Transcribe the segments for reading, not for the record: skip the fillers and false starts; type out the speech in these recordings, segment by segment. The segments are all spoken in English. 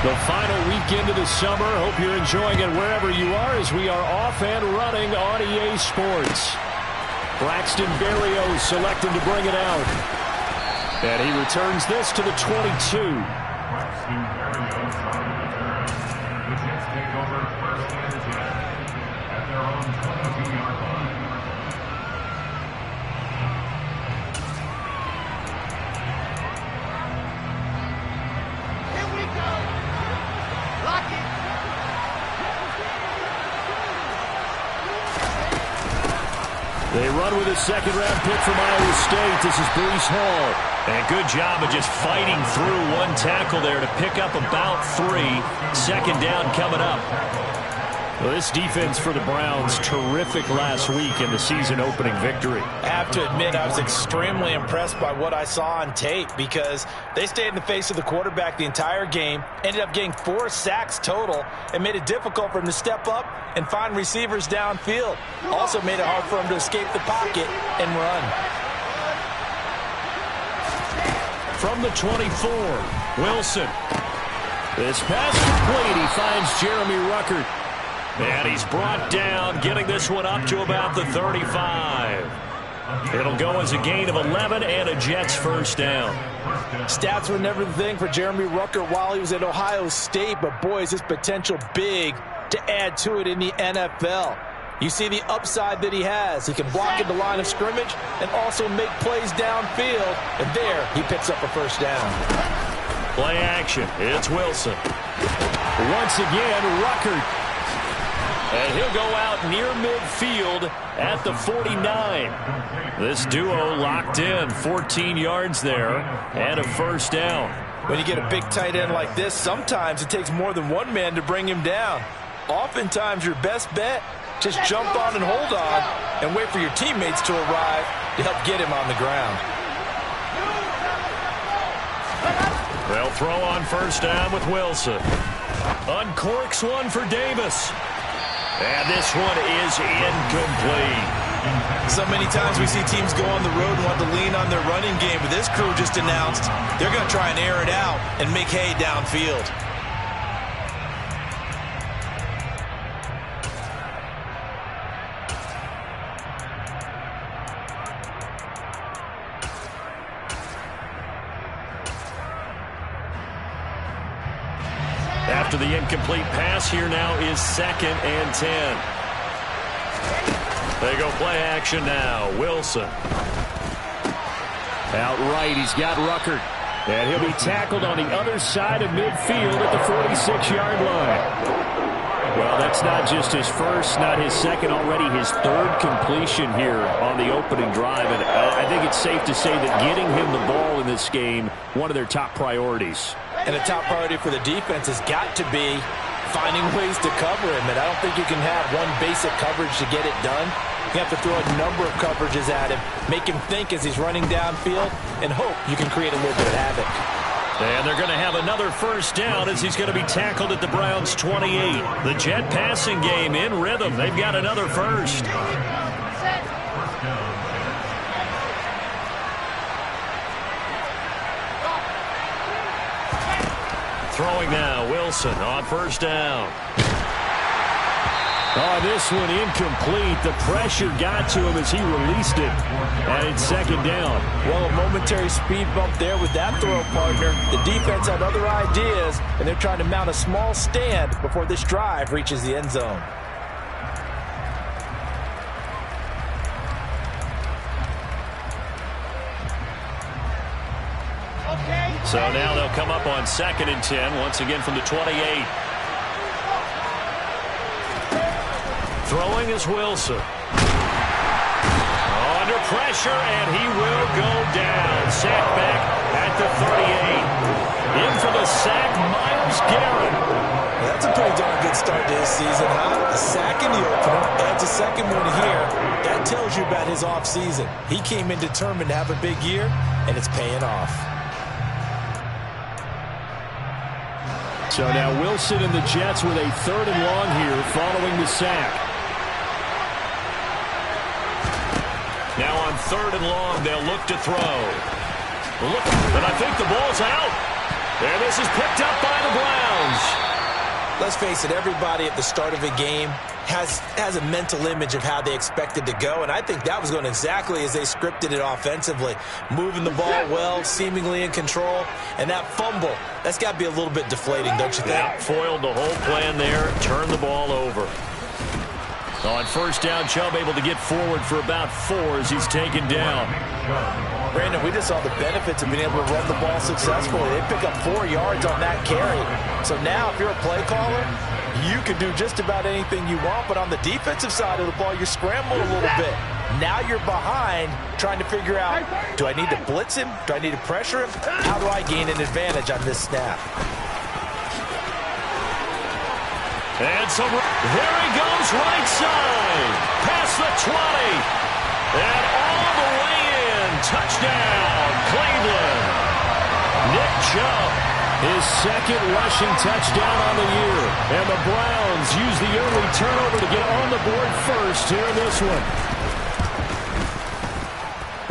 The final weekend of the summer. Hope you're enjoying it wherever you are as we are off and running on EA Sports. Braxton Berrios selecting to bring it out. And he returns this to the 22. They run with a second-round pick from Iowa State. This is Breece Hall. And good job of just fighting through one tackle there to pick up about 3. Second down coming up. Well, this defense for the Browns, terrific last week in the season-opening victory. I have to admit, I was extremely impressed by what I saw on tape because they stayed in the face of the quarterback the entire game, ended up getting 4 sacks total, and made it difficult for him to step up and find receivers downfield. Also made it hard for him to escape the pocket and run. From the 24, Wilson. This pass complete. He finds Jeremy Ruckert. And he's brought down, getting this one up to about the 35. It'll go as a gain of 11 and a Jets first down. Stats were never the thing for Jeremy Ruckert while he was at Ohio State, but boy, is his potential big to add to it in the NFL. You see the upside that he has. He can block at the line of scrimmage and also make plays downfield. And there, he picks up a first down. Play action. It's Wilson. Once again, Ruckert. And he'll go out near midfield at the 49. This duo locked in, 14 yards there, and a first down. When you get a big tight end like this, sometimes it takes more than one man to bring him down. Oftentimes, your best bet, just jump on and hold on and wait for your teammates to arrive to help get him on the ground. They'll throw on first down with Wilson. Uncorks one for Davis. And this one is incomplete. So many times we see teams go on the road and want to lean on their running game, but this crew just announced they're going to try and air it out and make hay downfield. After the incomplete pass, here now is 2nd and 10. They go play action now. Wilson. Out right, he's got Ruckert. And he'll be tackled on the other side of midfield at the 46-yard line. Well, that's not just his first, not his second, already his 3rd completion here on the opening drive. And I think it's safe to say that getting him the ball in this game, one of their top priorities. And a top priority for the defense has got to be finding ways to cover him. And I don't think you can have one basic coverage to get it done. You have to throw a number of coverages at him, make him think as he's running downfield, and hope you can create a little bit of havoc. And they're going to have another first down as he's going to be tackled at the Browns' 28. The Jet passing game in rhythm. They've got another first. Throwing now, Wilson on first down. Oh, this one incomplete. The pressure got to him as he released it. And it's 2nd down. Well, a momentary speed bump there with that throw, partner. The defense had other ideas, and they're trying to mount a small stand before this drive reaches the end zone. So now they'll come up on 2nd and 10, once again from the 28. Throwing is Wilson. Under pressure, and he will go down. Sack back at the 38. In for the sack, Myles Garrett. Well, that's a pretty darn good start to his season, huh? A sack in the opener, adds a second one here. That tells you about his offseason. He came in determined to have a big year, and it's paying off. So now Wilson and the Jets with a 3rd and long here following the sack. Now on 3rd and long, they'll look to throw. And I think the ball's out. And this is picked up by the Browns. Let's face it, everybody at the start of a game has a mental image of how they expect it to go, and I think that was going exactly as they scripted it offensively. Moving the ball well, seemingly in control, and that fumble, that's got to be a little bit deflating, don't you think? Yeah, foiled the whole plan there, turned the ball over. On first down, Chubb able to get forward for about 4 as he's taken down. Brandon, we just saw the benefits of being able to run the ball successfully. They pick up 4 yards on that carry. So now, if you're a play caller, you can do just about anything you want, but on the defensive side of the ball, you're scrambling a little bit. Now you're behind, trying to figure out, do I need to blitz him? Do I need to pressure him? How do I gain an advantage on this snap? And so there he goes, right side, past the 20, and all the way in, touchdown, Cleveland. Nick Chubb, his second rushing touchdown on the year, and the Browns use the early turnover to get on the board first here in this one.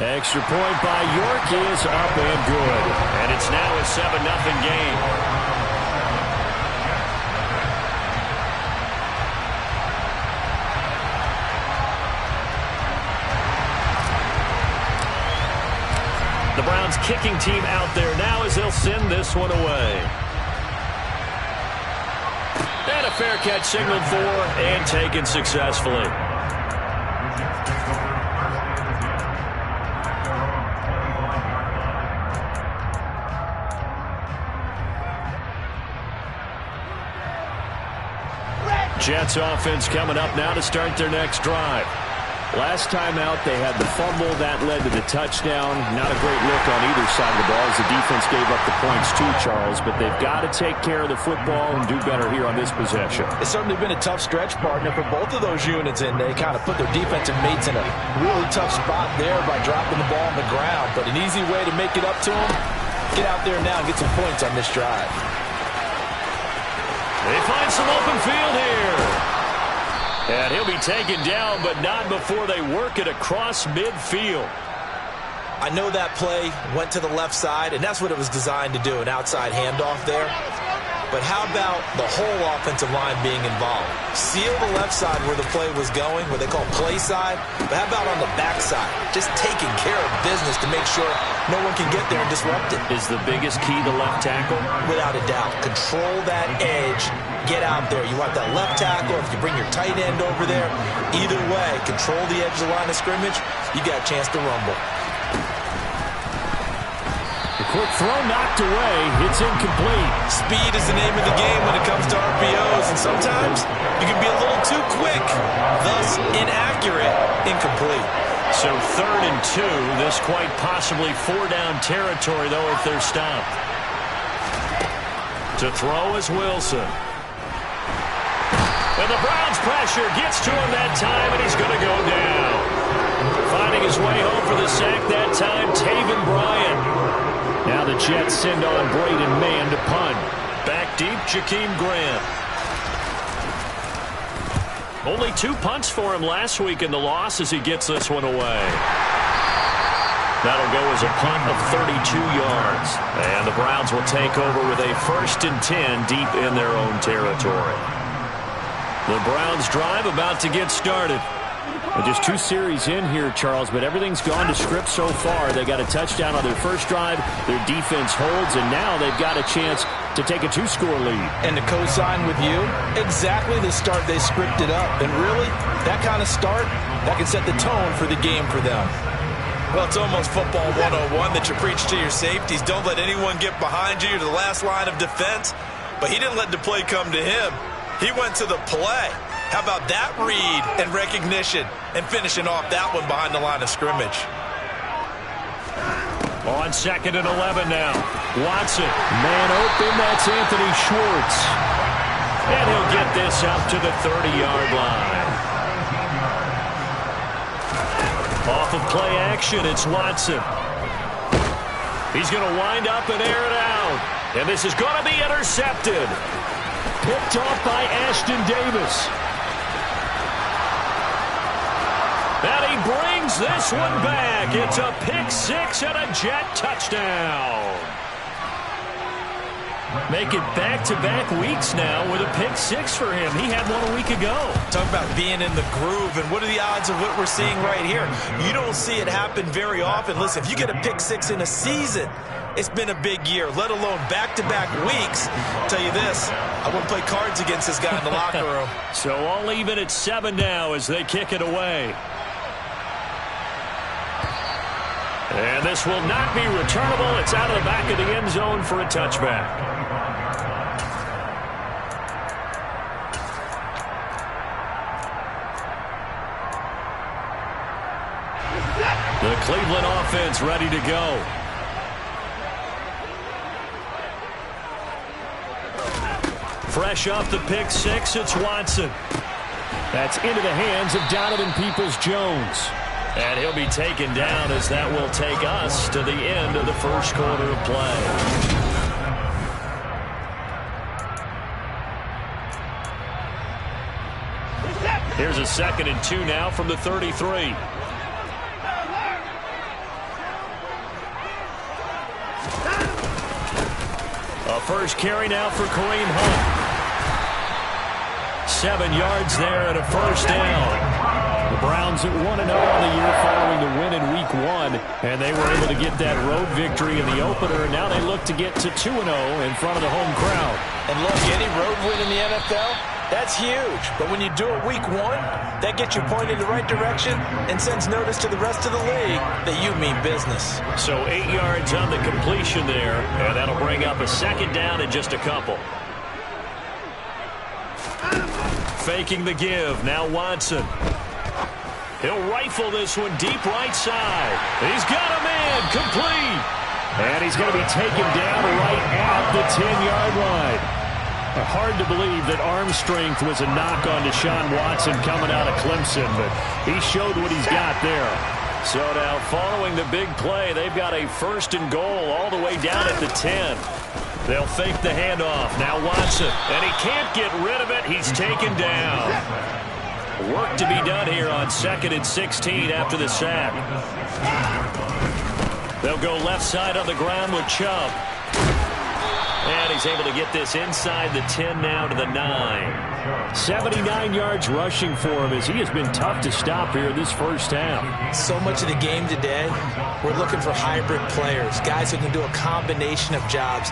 Extra point by York is up and good, and it's now a 7-0 game. The Browns kicking team out there now as they'll send this one away. And a fair catch signaled for and taken successfully. Jets offense coming up now to start their next drive. Last time out, they had the fumble. That led to the touchdown. Not a great look on either side of the ball as the defense gave up the points too, Charles. But they've got to take care of the football and do better here on this possession. It's certainly been a tough stretch, partner, for both of those units, and they kind of put their defensive mates in a really tough spot there by dropping the ball on the ground. But an easy way to make it up to them, get out there now and get some points on this drive. They find some open field here. And he'll be taken down, but not before they work it across midfield. I know that play went to the left side, and that's what it was designed to do, an outside handoff there. But how about the whole offensive line being involved? Seal the left side where the play was going, what they call play side. But how about on the back side? Just taking care of business to make sure no one can get there and disrupt it. Is the biggest key the left tackle? Without a doubt. Control that edge. Get out there. You want that left tackle. If you bring your tight end over there, either way, control the edge of the line of scrimmage, you got a chance to rumble. Quick throw knocked away. It's incomplete. Speed is the name of the game when it comes to RPOs, and sometimes you can be a little too quick, thus inaccurate, incomplete. So 3rd and 2. This quite possibly 4-down territory, though, if they're stopped. To throw is Wilson. And the Browns pressure gets to him that time, and he's going to go down. Finding his way home for the sack that time, Taven Bryan. Now the Jets send on Braden Mann to punt. Back deep, Jakeem Grant. Only 2 punts for him last week in the loss as he gets this one away. That'll go as a punt of 32 yards. And the Browns will take over with a 1st and 10 deep in their own territory. The Browns drive about to get started. Well, just 2 series in here, Charles, but everything's gone to script so far. They got a touchdown on their first drive. Their defense holds, and now they've got a chance to take a 2-score lead. And to co-sign with you, exactly the start they scripted up. And really, that kind of start, that can set the tone for the game for them. Well, it's almost football 101 that you preach to your safeties. Don't let anyone get behind you to the last line of defense. But he didn't let the play come to him. He went to the play. How about that read and recognition and finishing off that one behind the line of scrimmage? On 2nd and 11 now. Watson. Man open. That's Anthony Schwartz. And he'll get this up to the 30-yard line. Off of play action, it's Watson. He's going to wind up and air it out. And this is going to be intercepted. Picked off by Ashton Davis. And he brings this one back. It's a pick 6 and a Jet touchdown. Make it back-to-back weeks now with a pick six for him. He had one a week ago. Talk about being in the groove, and what are the odds of what we're seeing right here? You don't see it happen very often. Listen, if you get a pick six in a season, it's been a big year, let alone back-to-back weeks. I'll tell you this, I wouldn't play cards against this guy in the locker room. So all even at 7 now as they kick it away. And this will not be returnable. It's out of the back of the end zone for a touchback. The Cleveland offense ready to go. Fresh off the pick six, it's Watson. That's into the hands of Donovan Peoples-Jones. And he'll be taken down as that will take us to the end of the first quarter of play. Here's a 2nd and 2 now from the 33. A first carry now for Kareem Hunt. 7 yards there and a first down. The Browns at 1-0 on the year following the win in Week 1, and they were able to get that road victory in the opener, and now they look to get to 2-0 in front of the home crowd. And look, any road win in the NFL, that's huge. But when you do it Week 1, that gets you pointed in the right direction and sends notice to the rest of the league that you mean business. So 8 yards on the completion there, and that'll bring up a 2nd down in just a couple. Faking the give, now Watson. He'll rifle this one deep right side. He's got a man, complete. And he's going to be taken down right at the 10-yard line. Hard to believe that arm strength was a knock on Deshaun Watson coming out of Clemson, but he showed what he's got there. So now following the big play, they've got a 1st and goal all the way down at the 10. They'll fake the handoff. Now Watson, and he can't get rid of it. He's taken down. Work to be done here on 2nd and 16 after the sack. They'll go left side on the ground with Chubb. And he's able to get this inside the 10 now to the 9. 79 yards rushing for him as he has been tough to stop here this first half. So much of the game today, we're looking for hybrid players, guys who can do a combination of jobs.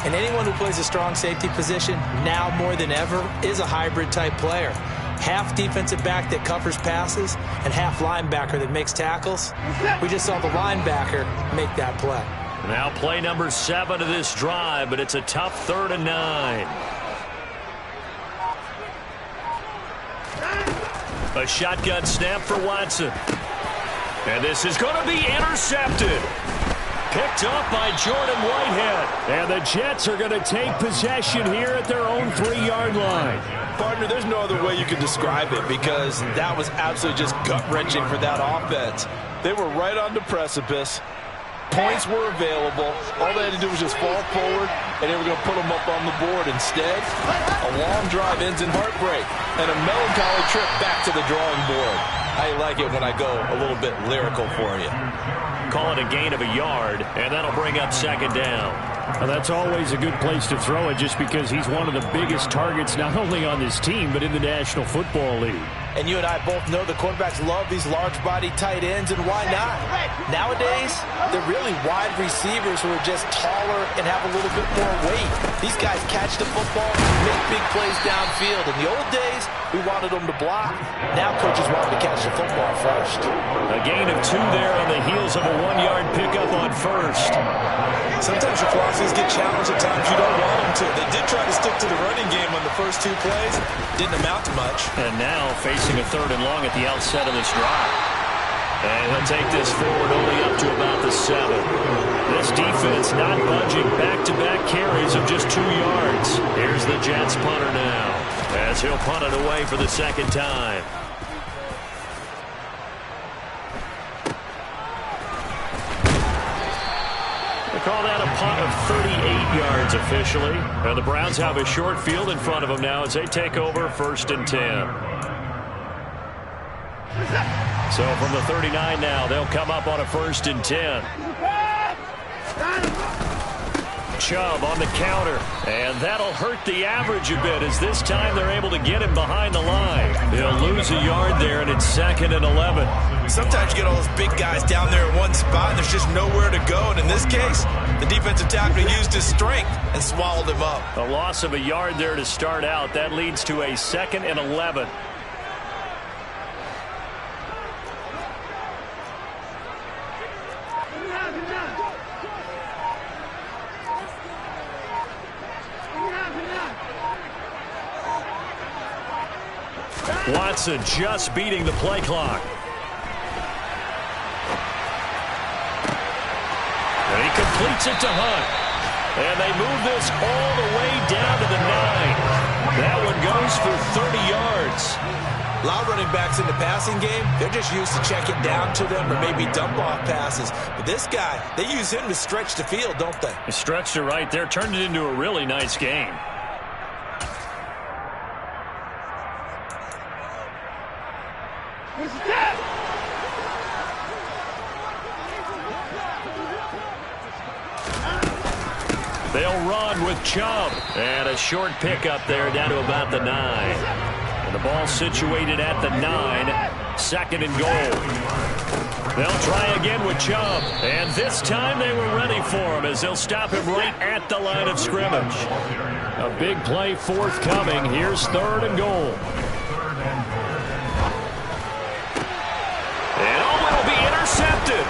And anyone who plays a strong safety position, now more than ever, is a hybrid type player. Half defensive back that covers passes and half linebacker that makes tackles. We just saw the linebacker make that play. Now play number 7 of this drive, but it's a tough 3rd and 9. A shotgun snap for Watson. And this is going to be intercepted. Picked up by Jordan Whitehead. And the Jets are going to take possession here at their own 3-yard line. Partner, there's no other way you can describe it because that was absolutely just gut-wrenching for that offense. They were right on the precipice. Points were available. All they had to do was just fall forward, and they were going to put them up on the board. Instead, a long drive ends in heartbreak and a melancholy trip back to the drawing board. I like it when I go a little bit lyrical for you. Call it a gain of a yard, and that'll bring up 2nd down. Well, that's always a good place to throw it just because he's one of the biggest targets not only on this team but in the National Football League. And you and I both know the quarterbacks love these large-body tight ends, and why not? Nowadays, they're really wide receivers who are just taller and have a little bit more weight. These guys catch the football, make big plays downfield. In the old days, we wanted them to block. Now coaches want them to catch the football first. A gain of 2 there on the heels of a 1-yard pickup on 1st. Sometimes your philosophies get challenged at times you don't want them to. They did try to stick to the running game on the first 2 plays. Didn't amount to much. And now facing a 3rd and long at the outset of this drive. And he'll take this forward only up to about the 7. This defense not budging. Back-to-back carries of just 2 yards. Here's the Jets punter now as he'll punt it away for the 2nd time. Call that a punt of 38 yards officially. And the Browns have a short field in front of them now as they take over 1st and 10. So from the 39 now, they'll come up on a 1st and 10. Chubb on the counter. And that'll hurt the average a bit, as this time they're able to get him behind the line. He'll lose a yard there, and it's 2nd and 11. Sometimes you get all those big guys down there in one spot, and there's just nowhere to go. And in this case, the defensive tackle used his strength and swallowed him up. A loss of a yard there to start out. That leads to a 2nd and 11. Watson just beating the play clock. And he completes it to Hunt. And they move this all the way down to the 9. That one goes for 30 yards. A lot of running backs in the passing game, they're just used to check it down to them or maybe dump off passes. But this guy, they use him to stretch the field, don't they? He stretched it right there, turned it into a really nice game. They'll run with Chubb. And a short pickup there down to about the 9. And the ball situated at the 9. 2nd and goal. They'll try again with Chubb. And this time they were ready for him, as they'll stop him right at the line of scrimmage. A big play forthcoming. Here's 3rd and goal. And it'll be intercepted.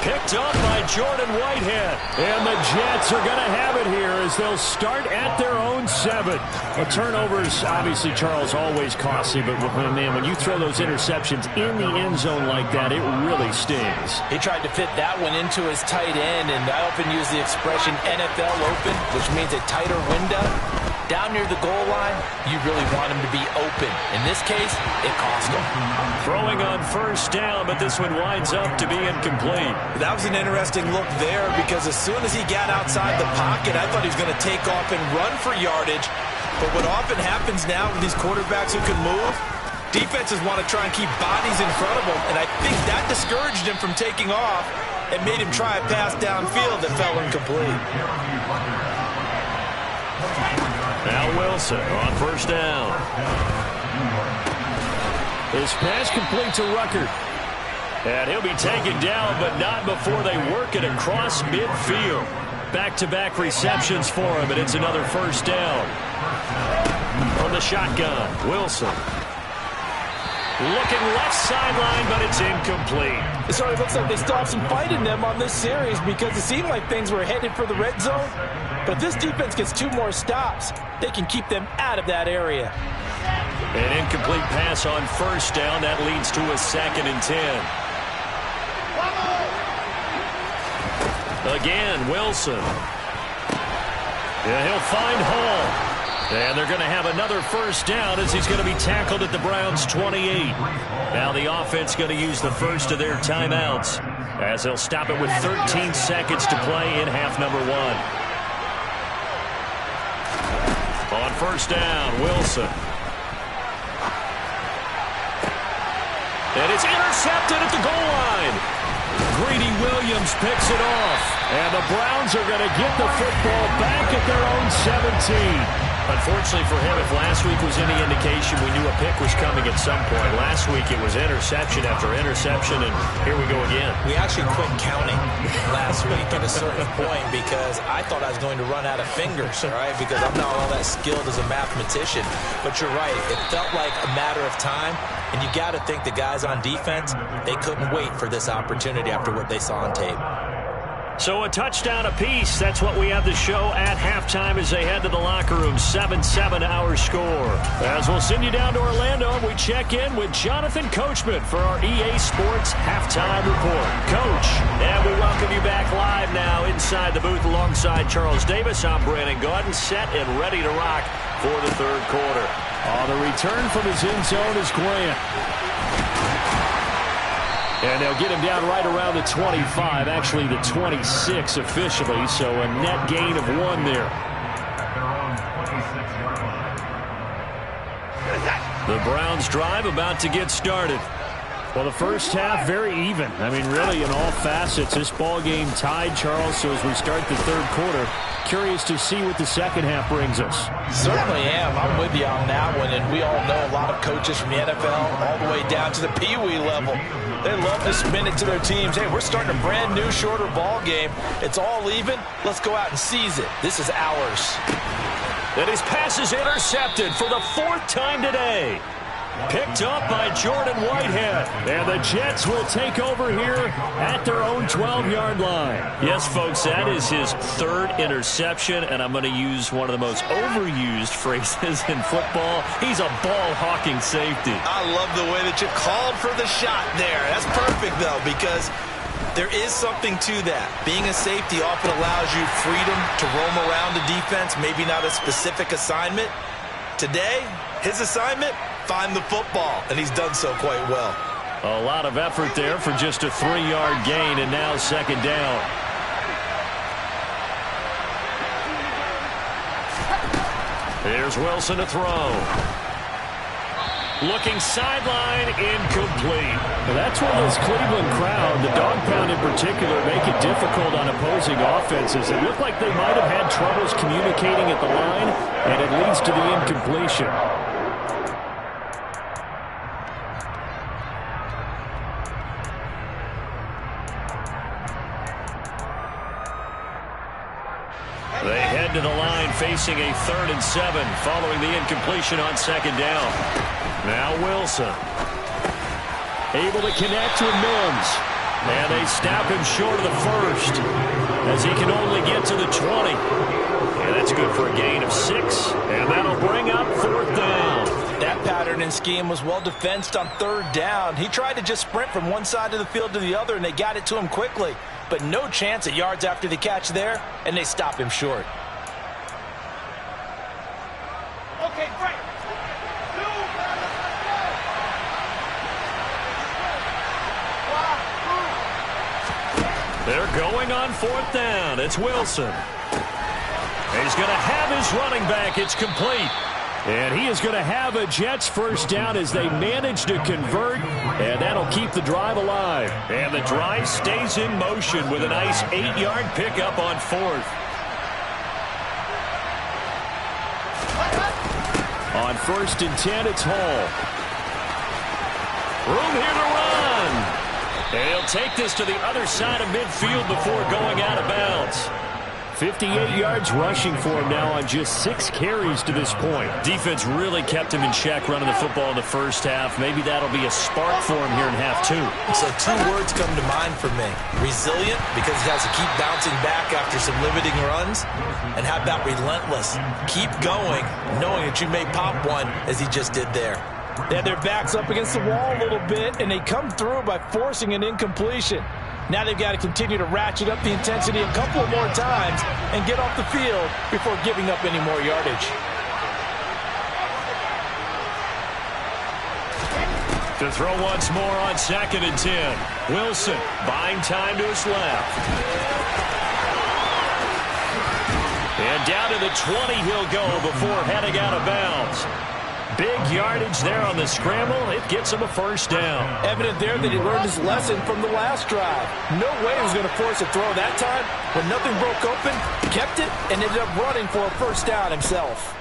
Picked up by Jordan Whitehead. And the Jets are going to have it here as they'll start at their own 7. A turnover's obviously, Charles, always costly, but man, when you throw those interceptions in the end zone like that, it really stings. He tried to fit that one into his tight end, and I often use the expression NFL open, which means a tighter window. Down near the goal line, you really want him to be open. In this case, it cost him. Throwing on 1st down, but this one winds up to be incomplete. That was an interesting look there, because as soon as he got outside the pocket, I thought he was going to take off and run for yardage. But what often happens now with these quarterbacks who can move, defenses want to try and keep bodies in front of them, and I think that discouraged him from taking off and made him try a pass downfield that fell incomplete. Now Wilson on 1st down. His pass complete to Rucker. And he'll be taken down, but not before they work it across midfield. Back-to-back receptions for him, and it's another 1st down. From the shotgun, Wilson. Looking left sideline, but it's incomplete. It sort of looks like they stopped some fight in them on this series, because it seemed like things were headed for the red zone. But if this defense gets 2 more stops, they can keep them out of that area. An incomplete pass on 1st down. That leads to a 2nd and 10. Again, Wilson. Yeah, he'll find Hall. And they're going to have another 1st down, as he's going to be tackled at the Browns' 28. Now the offense going to use the first of their timeouts, as they'll stop it with 13 seconds to play in half number 1. On 1st down, Wilson. And it's intercepted at the goal line. Greedy Williams picks it off. And the Browns are going to get the football back at their own 17. Unfortunately for him, if last week was any indication, we knew a pick was coming at some point. Last week it was interception after interception, and here we go again. We actually quit counting last week at a certain point, because I thought I was going to run out of fingers, all right, because I'm not all that skilled as a mathematician. But you're right, it felt like a matter of time, and you got to think the guys on defense, they couldn't wait for this opportunity after what they saw on tape. So a touchdown apiece. That's what we have to show at halftime as they head to the locker room. 7-7 our score. As we'll send you down to Orlando, we check in with Jonathan Coachman for our EA Sports Halftime Report. Coach, and we welcome you back live now inside the booth alongside Charles Davis. I'm Brandon Gaudin, set and ready to rock for the 3rd quarter. The return from his end zone is Grant. And they'll get him down right around the 25, actually the 26 officially, so a net gain of 1 there. The Browns drive about to get started. Well, the first half, very even. I mean, really, in all facets, this ball game tied, Charles. So as we start the third quarter, curious to see what the second half brings us. Certainly am. I'm with you on that one. And we all know a lot of coaches from the NFL all the way down to the Pee-wee level. They love to spin it to their teams. Hey, we're starting a brand new, shorter ball game. It's all even. Let's go out and seize it. This is ours. And his pass is intercepted for the 4th time today. Picked up by Jordan Whitehead. And the Jets will take over here at their own 12-yard line. Yes, folks, that is his 3rd interception, and I'm going to use one of the most overused phrases in football. He's a ball-hawking safety. I love the way that you called for the shot there. That's perfect, though, because there is something to that. Being a safety often allows you freedom to roam around the defense, maybe not a specific assignment. Today, his assignment, find the football, and he's done so quite well. A lot of effort there for just a 3-yard gain, and now second down. Here's Wilson to throw. Looking sideline, incomplete. Well, that's when this Cleveland crowd, the dog pound in particular, make it difficult on opposing offenses. It looked like they might have had troubles communicating at the line, and it leads to the incompletion. They head to the line facing a 3rd and 7 following the incompletion on second down. Now Wilson. Able to connect with Mims. And they snap him short of the 1st as he can only get to the 20. And that's good for a gain of 6. And that'll bring up 4th down. That pattern and scheme was well defensed on 3rd down. He tried to just sprint from one side of the field to the other, and they got it to him quickly. But no chance at yards after the catch there, and they stop him short. Okay, great. They're going on 4th down. It's Wilson. He's going to have his running back. It's complete. And he is going to have a Jets first down as they manage to convert, and that'll keep the drive alive. And the drive stays in motion with a nice 8-yard pickup on 4th. On 1st and 10, it's Hall. Room here to run. And he'll take this to the other side of midfield before going out of bounds. 58 yards rushing for him now on just 6 carries to this point. Defense really kept him in check running the football in the first half. Maybe that'll be a spark for him here in half 2. So 2 words come to mind for me. Resilient, because he has to keep bouncing back after some limiting runs. And how about relentless? Keep going, knowing that you may pop one, as he just did there. They had their backs up against the wall a little bit, and they come through by forcing an incompletion. Now they've got to continue to ratchet up the intensity a couple more times and get off the field before giving up any more yardage. To throw once more on 2nd and 10. Wilson buying time to his left. And down to the 20 he'll go before heading out of bounds. Big yardage there on the scramble. It gets him a first down. Evident there that he learned his lesson from the last drive. No way he was going to force a throw that time. When nothing broke open, kept it, and ended up running for a first down himself.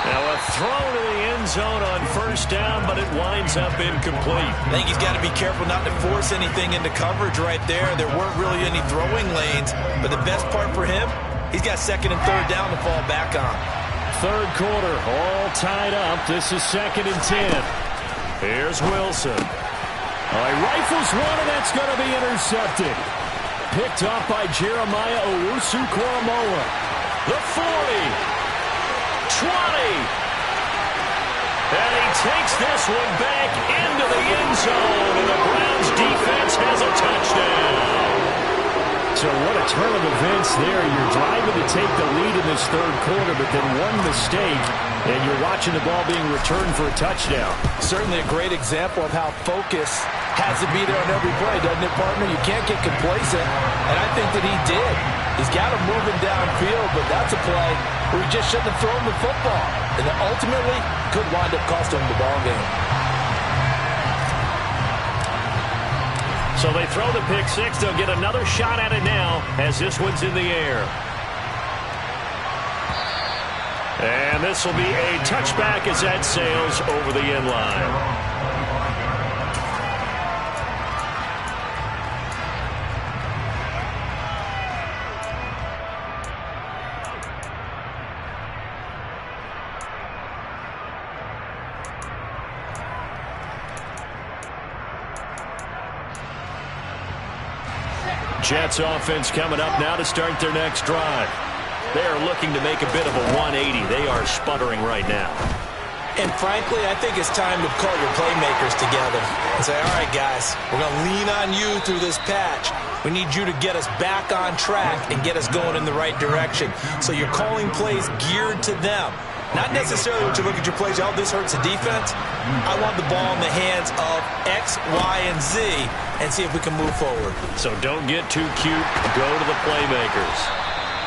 Now a throw to the end zone on first down, but it winds up incomplete. I think he's got to be careful not to force anything into coverage right there. There weren't really any throwing lanes, but the best part for him, he's got 2nd and 3rd down to fall back on. Third quarter, all tied up. This is 2nd and 10. Here's Wilson. He rifles one, and that's going to be intercepted. Picked up by Jeremiah Owusu-Koramoah. The 40. 20. And he takes this one back into the end zone, and the Browns defense has a touchdown. So what a turn of events there. You're driving to take the lead in this third quarter, but then one mistake, and you're watching the ball being returned for a touchdown. Certainly a great example of how focus has to be there on every play, doesn't it, partner? You can't get complacent, and I think that he did. He's got him moving downfield, but that's a play where he just shouldn't have thrown the football. And then ultimately could wind up costing him the ball game. So they throw the pick six. They'll get another shot at it now as this one's in the air. And this will be a touchback as that sails over the end line. Jets offense coming up now to start their next drive. They are looking to make a bit of a 180. They are sputtering right now. And frankly, I think it's time to call your playmakers together and say, all right, guys, we're going to lean on you through this patch. We need you to get us back on track and get us going in the right direction. So you're calling plays geared to them. Not necessarily when you look at your plays, oh, this hurts the defense. I want the ball in the hands of X, Y, and Z and see if we can move forward. So don't get too cute. Go to the playmakers.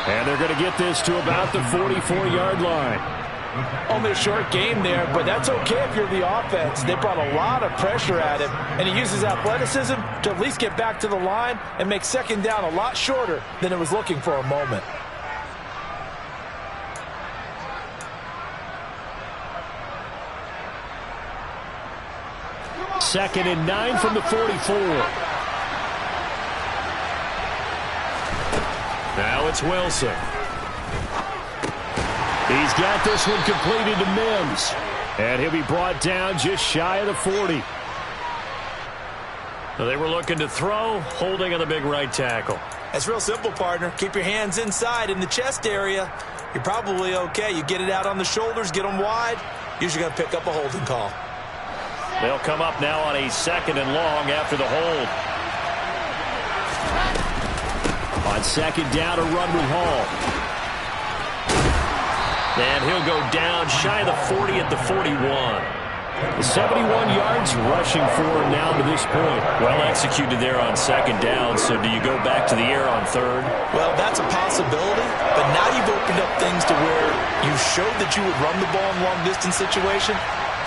And they're going to get this to about the 44-yard line. Only a short game there, but that's okay if you're the offense. They brought a lot of pressure at him, and he uses athleticism to at least get back to the line and make second down a lot shorter than it was looking for a moment. Second and 9 from the 44. Now it's Wilson. He's got this one completed to Mims. And he'll be brought down just shy of the 40. They were looking to throw, holding on the big right tackle. That's real simple, partner. Keep your hands inside in the chest area. You're probably okay. You get it out on the shoulders, get them wide. Usually going to pick up a holding call. They'll come up now on a second and long after the hold. On second down, a run with Hall. And he'll go down shy of the 40 at the 41. 71 yards rushing for him now to this point. Well executed there on second down. So do you go back to the air on third? Well, that's a possibility. But now you've opened up things to where you showed that you would run the ball in long-distance situation.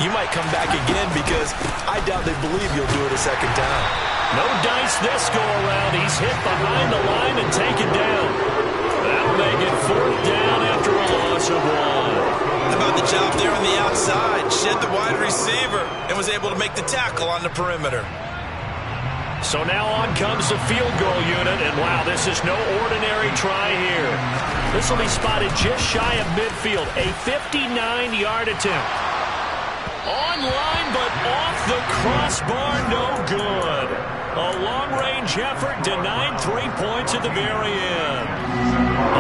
You might come back again because I doubt they believe you'll do it a second time. No dice this go-around. He's hit behind the line and taken down. That'll make it fourth down after a loss of one. How about the job there on the outside? Shed the wide receiver and was able to make the tackle on the perimeter. So now on comes the field goal unit, and wow, this is no ordinary try here. This will be spotted just shy of midfield, a 59-yard attempt. Online, but off the crossbar, no good. A long-range effort denied 3 points at the very end.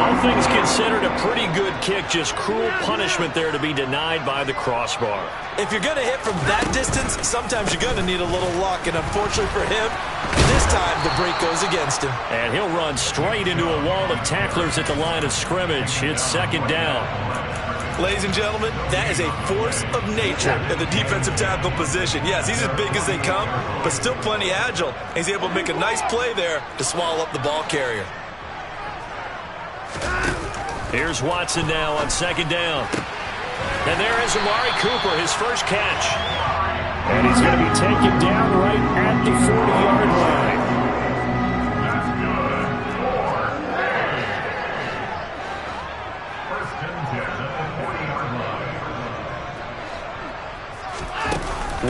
All things considered, a pretty good kick, just cruel punishment there to be denied by the crossbar. If you're going to hit from that distance, sometimes you're going to need a little luck, and unfortunately for him, this time the break goes against him. And he'll run straight into a wall of tacklers at the line of scrimmage. It's second down. Ladies and gentlemen, that is a force of nature in the defensive tackle position. Yes, he's as big as they come, but still plenty agile. He's able to make a nice play there to swallow up the ball carrier. Here's Watson now on second down. And there is Amari Cooper, his first catch. And he's going to be taken down right at the 40-yard line.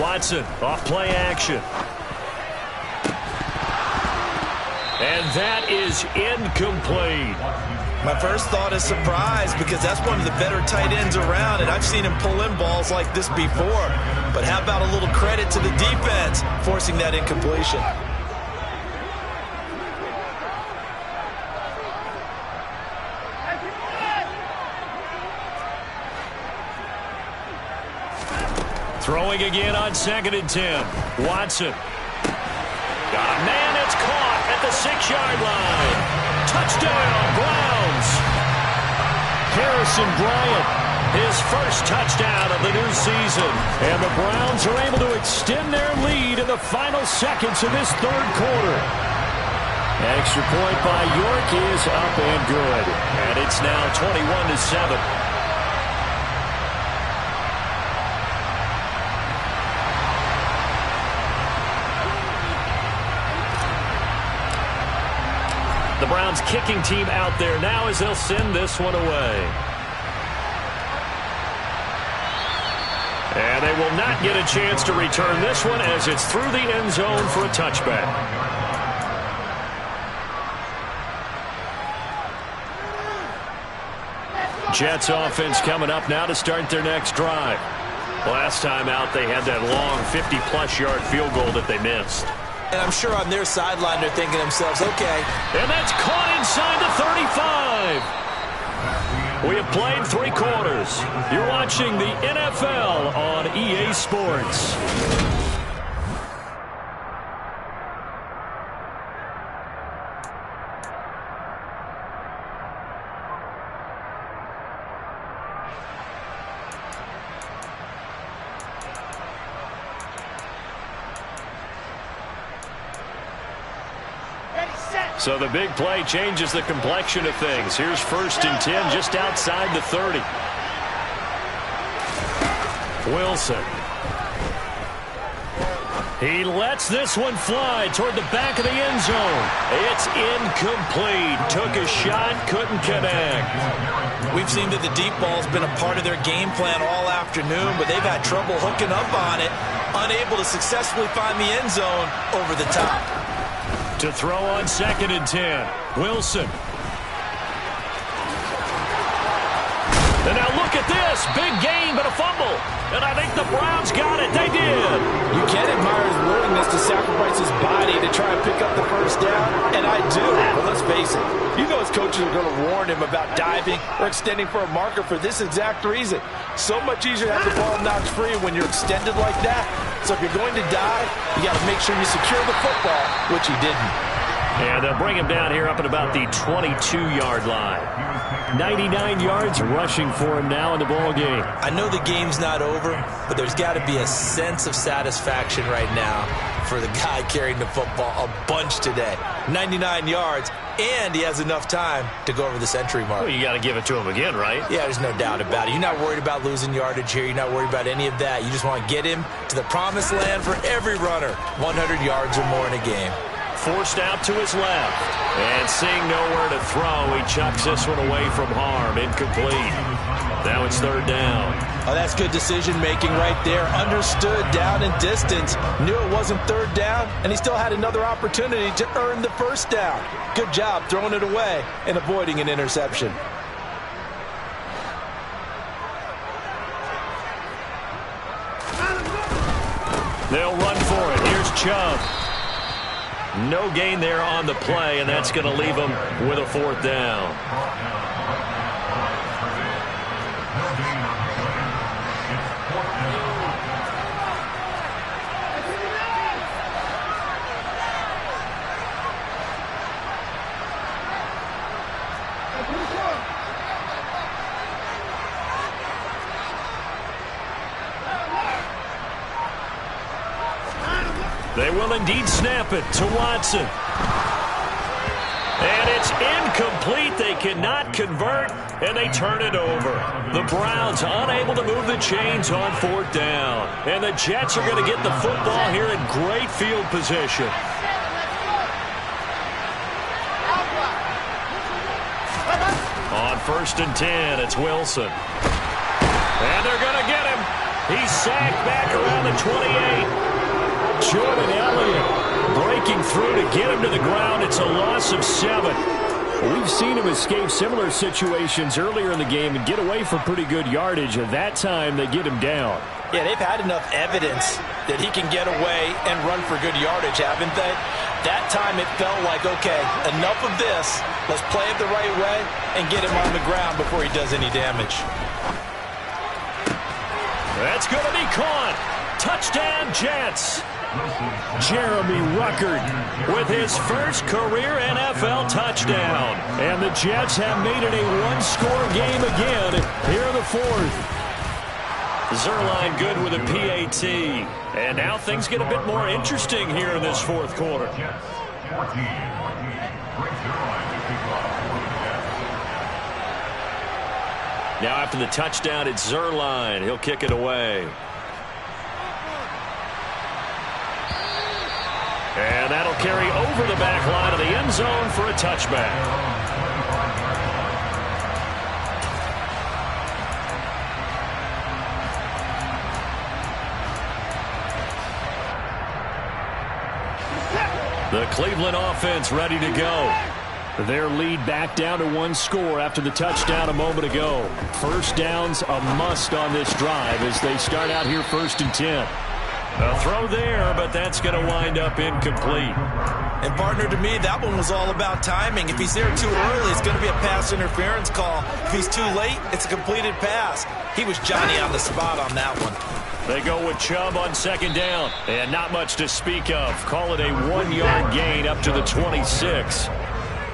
Watson off play action. And that is incomplete. My first thought is surprise because that's one of the better tight ends around, and I've seen him pull in balls like this before. But how about a little credit to the defense forcing that incompletion? Throwing again on second and 10. Watson. Man, it's caught at the 6-yard line. Touchdown, Browns. Harrison Bryant, his first touchdown of the new season. And the Browns are able to extend their lead in the final seconds of this third quarter. Extra point by York is up and good. And it's now 21-7. The Browns kicking team out there now as they'll send this one away. And they will not get a chance to return this one as it's through the end zone for a touchback. Jets offense coming up now to start their next drive. Last time out, they had that long 50-plus yard field goal that they missed. And I'm sure on their sideline they're thinking to themselves, okay. And that's caught inside the 35. We have played 3 quarters. You're watching the NFL on EA Sports. So the big play changes the complexion of things. Here's 1st and 10 just outside the 30. Wilson. He lets this one fly toward the back of the end zone. It's incomplete. Took a shot, couldn't connect. We've seen that the deep ball's been a part of their game plan all afternoon, but they've had trouble hooking up on it, unable to successfully find the end zone over the top. To throw on 2nd and 10. Wilson. And now look at this. Big gain, but a fumble. And I think the Browns got it. They did. You can admire his willingness to sacrifice his body to try and pick up the first down, and I do. But let's face it, you know his coaches are going to warn him about diving or extending for a marker for this exact reason. So much easier to have the ball knocked free when you're extended like that. So if you're going to dive, you got to make sure you secure the football, which he didn't. And they'll bring him down here up at about the 22-yard line. 99 yards rushing for him now in the ball game. I know the game's not over, but there's got to be a sense of satisfaction right now for the guy carrying the football a bunch today. 99 yards, and he has enough time to go over the century mark. Well, you got to give it to him again, right? Yeah, there's no doubt about it. You're not worried about losing yardage here. You're not worried about any of that. You just want to get him to the promised land for every runner. 100 yards or more in a game. Forced out to his left. And seeing nowhere to throw, he chucks this one away from harm. Incomplete. Now it's 3rd down. Oh, that's good decision-making right there. Understood down and distance. Knew it wasn't 3rd down, and he still had another opportunity to earn the 1st down. Good job throwing it away and avoiding an interception. They'll run for it. Here's Chubb. No gain there on the play, and that's going to leave them with a 4th down. They will indeed snap it to Watson. And it's incomplete. They cannot convert, and they turn it over. The Browns unable to move the chains on 4th down. And the Jets are going to get the football here in great field position. On 1st and 10, it's Wilson. And they're going to get him. He's sacked back around the 28. Jordan Elliott breaking through to get him to the ground. It's a loss of 7. We've seen him escape similar situations earlier in the game and get away for pretty good yardage. At that time, they get him down. Yeah, they've had enough evidence that he can get away and run for good yardage, haven't they? That time it felt like, okay, enough of this. Let's play it the right way and get him on the ground before he does any damage. That's going to be caught. Touchdown, Jets. Jeremy Ruckert with his first career NFL touchdown. And the Jets have made it a one-score game again here in the 4th. Zuerlein good with a PAT. And now things get a bit more interesting here in this 4th quarter. Now after the touchdown, it's Zuerlein. He'll kick it away. And that'll carry over the back line of the end end zone for a touchback. The Cleveland offense ready to go. Their lead back down to 1 score after the touchdown a moment ago. First down's a must on this drive as they start out here 1st and 10. A throw there, but that's going to wind up incomplete. And partner, to me, that one was all about timing. If he's there too early, it's going to be a pass interference call. If he's too late, it's a completed pass. He was Johnny on the spot on that one. They go with Chubb on 2nd down. And not much to speak of. Call it a 1-yard gain up to the 26.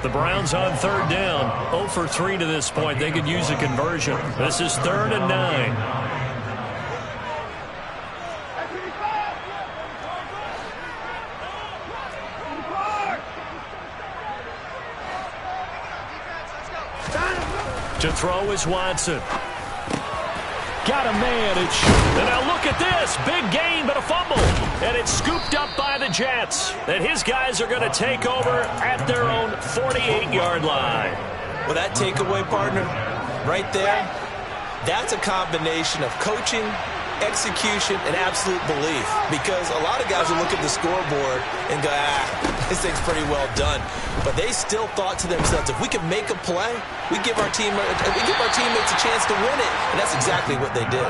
The Browns on 3rd down. 0 for 3 to this point. They could use a conversion. This is 3rd and 9. To throw is Watson. Got a man. And now look at this. Big gain, but a fumble. And it's scooped up by the Jets. And his guys are going to take over at their own 48-yard line. Well, that takeaway, partner, right there, that's a combination of coaching, execution, and absolute belief. Because a lot of guys will look at the scoreboard and go, this thing's pretty well done. But they still thought to themselves, if we can make a play, we give our teammates a chance to win it. And that's exactly what they did.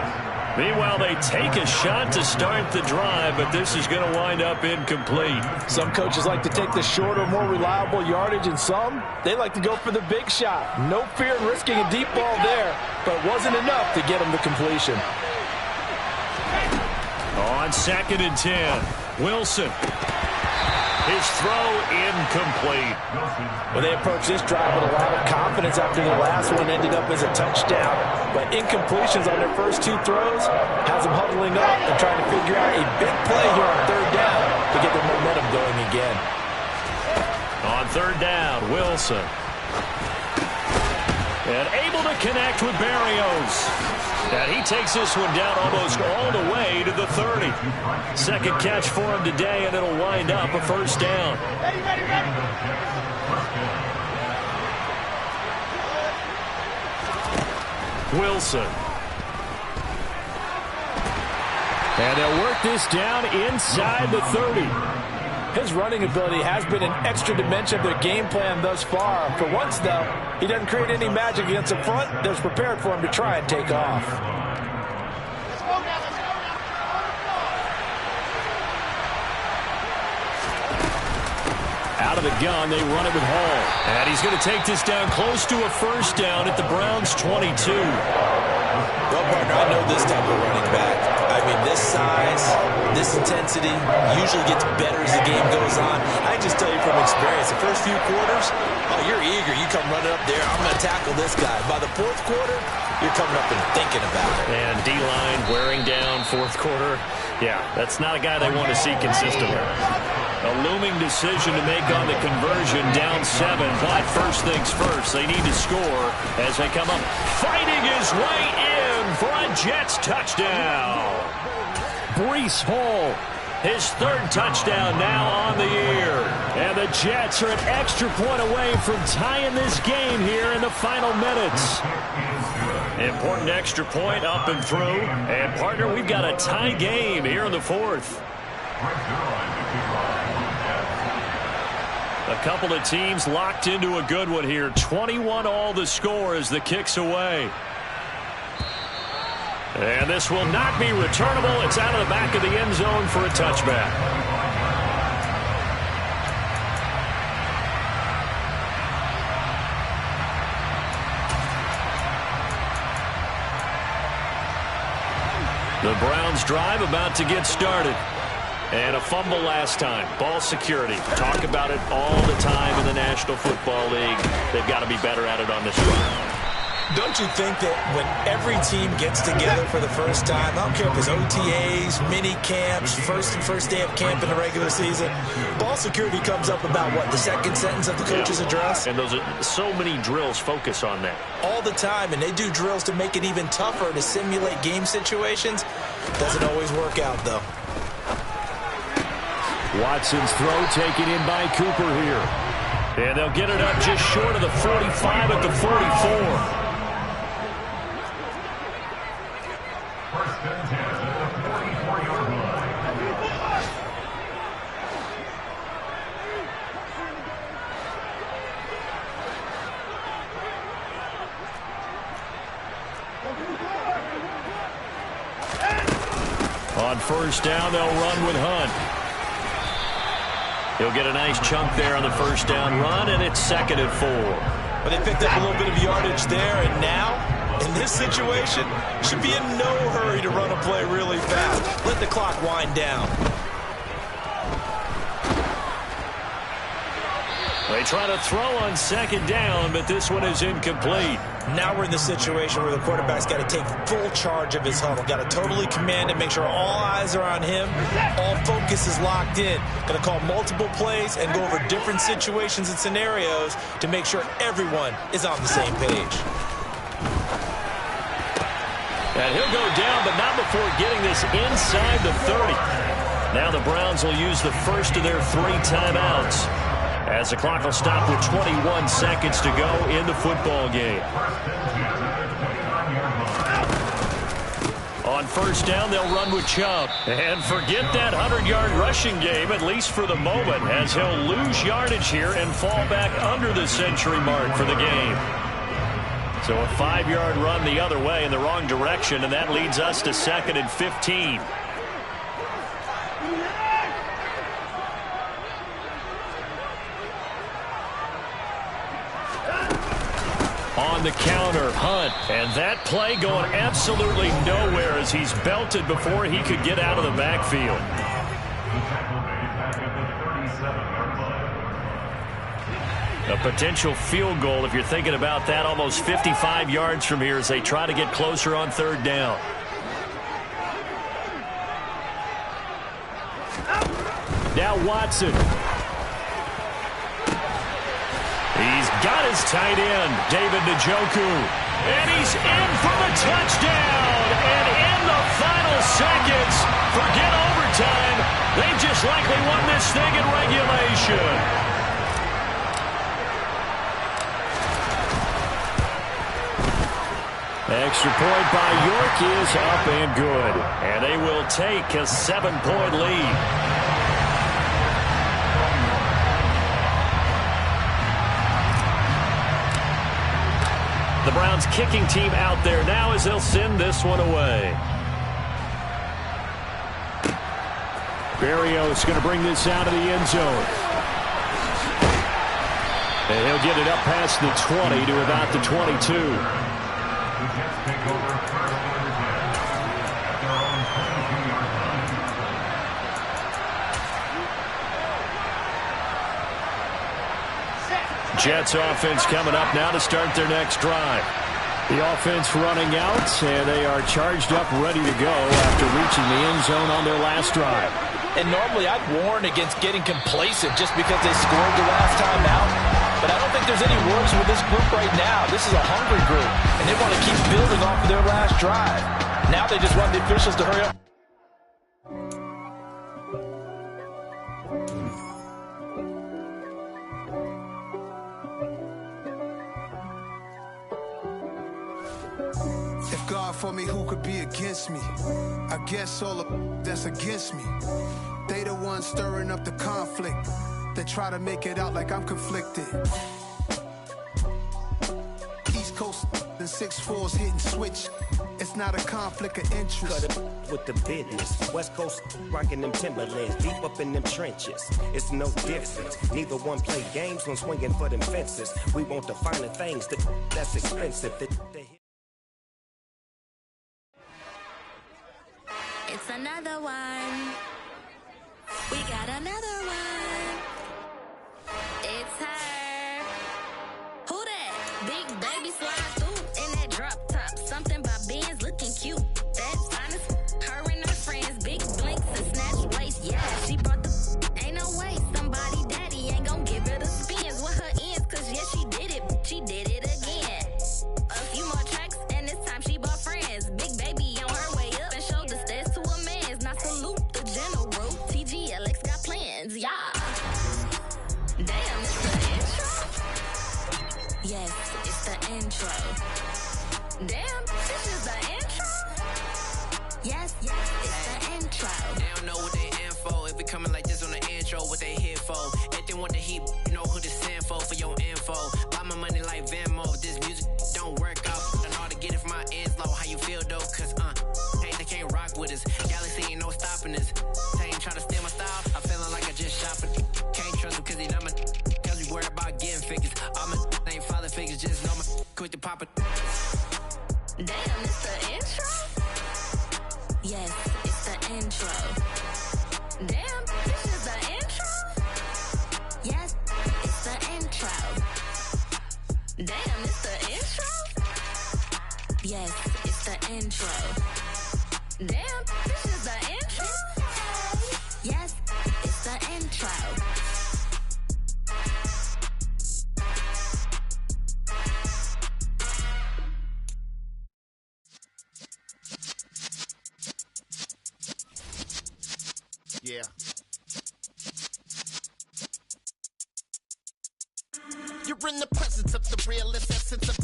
Meanwhile, they take a shot to start the drive, but this is going to wind up incomplete. Some coaches like to take the shorter, more reliable yardage, and some, they like to go for the big shot. No fear in risking a deep ball there, but it wasn't enough to get them to completion. On 2nd and 10, Wilson. His throw incomplete. Well, they approached this drive with a lot of confidence after the last one ended up as a touchdown. But incompletions on their first 2 throws has them huddling up and trying to figure out a big play here on 3rd down to get their momentum going again. On 3rd down, Wilson. And able to connect with Barrios. And he takes this one down almost all the way to the 30. Second catch for him today, and it'll wind up a 1st down. Wilson. And they'll work this down inside the 30. His running ability has been an extra dimension of their game plan thus far. For once, though, he doesn't create any magic against the front that's prepared for him to try and take off. Out of the gun, they run it with Hall. And he's going to take this down close to a 1st down at the Browns' 22. Well, partner, I know this type of running back. I mean, this size, this intensity usually gets better as the game goes on. I can just tell you from experience, the first few quarters, oh, you're eager. You come running up there, I'm going to tackle this guy. By the 4th quarter, you're coming up and thinking about it. And D-line wearing down 4th quarter. Yeah, that's not a guy they want to see consistently. A looming decision to make on the conversion, down 7. But first things first, they need to score as they come up fighting his way in for a Jets touchdown. Breece Hall, his 3rd touchdown now on the year. And the Jets are an extra point away from tying this game here in the final minutes. Important extra point up and through. And, partner, we've got a tie game here in the 4th. A couple of teams locked into a good one here. 21 all the score as the kick's away. And this will not be returnable. It's out of the back of the end zone for a touchback. The Browns drive about to get started. And a fumble last time. Ball security. Talk about it all the time in the National Football League. They've got to be better at it on this drive. Don't you think that when every team gets together for the first time, I don't care if it's OTAs, mini camps, first day of camp in the regular season, ball security comes up about what, the second sentence of the coach's address? And those are so many drills focus on that. All the time, and they do drills to make it even tougher to simulate game situations. Doesn't always work out, though. Watson's throw taken in by Cooper here. And they'll get it up just short of the 45 at the 44. On first down, they'll run with Hunt. He'll get a nice chunk there on the first down run, and it's 2nd and 4. But they picked up a little bit of yardage there, and now, in this situation, should be in no hurry to run a play really fast. Let the clock wind down. They try to throw on 2nd down, but this one is incomplete. Now we're in the situation where the quarterback's got to take full charge of his huddle. Got to totally command it, make sure all eyes are on him. All focus is locked in. Going to call multiple plays and go over different situations and scenarios to make sure everyone is on the same page. And he'll go down, but not before getting this inside the 30. Now the Browns will use the first of their 3 timeouts, as the clock will stop with 21 seconds to go in the football game. On first down, they'll run with Chubb. And forget that 100-yard rushing game, at least for the moment, as he'll lose yardage here and fall back under the century mark for the game. So a 5-yard run the other way in the wrong direction, and that leads us to 2nd and 15. On the counter, Hunt. And that play going absolutely nowhere as he's belted before he could get out of the backfield. A potential field goal, if you're thinking about that, almost 55 yards from here as they try to get closer on 3rd down. Now Watson. He's got his tight end, David Njoku. And he's in for the touchdown. And in the final seconds, forget overtime. They just likely won this thing in regulation. Extra point by York is up and good. And they will take a 7-point lead. The Browns kicking team out there now as they'll send this one away. Berrios going to bring this out of the end zone. And he'll get it up past the 20 to about the 22. Jets offense coming up now to start their next drive. The offense running out, and they are charged up, ready to go after reaching the end zone on their last drive. And normally I'd warn against getting complacent just because they scored the last time out. But I don't think there's any worries with this group right now. This is a hungry group, and they want to keep building off of their last drive. Now they just want the officials to hurry up. For me, who could be against me? I guess all of that's against me. They the ones stirring up the conflict. They try to make it out like I'm conflicted. East Coast and 6'4s hitting switch. It's not a conflict of interest. Cut it with the business. West Coast rocking them Timberlands, deep up in them trenches. It's no difference. Neither one play games when swinging for them fences. We want the finer things that's expensive. It's another one. We got another one. It's her. Who that? Big baby slide through in that drop top. Something by Benz looking cute. That's honest. Her and her friends, big blinks and snatch waist. Yeah, she brought the. Ain't no way somebody daddy ain't gon' give her the spins with her ends. Cause yeah, she did it. She did it again. A few more tracks and this time she bought friends. Big baby on her way up and showed the stairs to a man's. Now salute the general. TGLX got plans, yeah. Damn, this is the intro. Yes, it's the intro. They don't know what they in for. If we coming like this on the intro, what they here for? If they want the heat, you know who to send for your info. Buy my money like Venmo. If this music don't work out, I know how to get it from my ends low. How you feel though? Cause hey, they can't rock with us. Galaxy ain't no stopping us. They ain't try to steal my style. I'm feeling like I just shopping. Can't trust him cause he not my. Cause we worried about getting figures. All my ain't father figures. Just know my quick to pop it. Damn, it's the intro? Yes, it's the intro. Damn, this is the intro? Yes, it's the intro. Damn, it's the intro? Yes, it's the intro. Damn, this is the intro? Yes, it's the intro. Yeah. You're in the presence of the realest essence of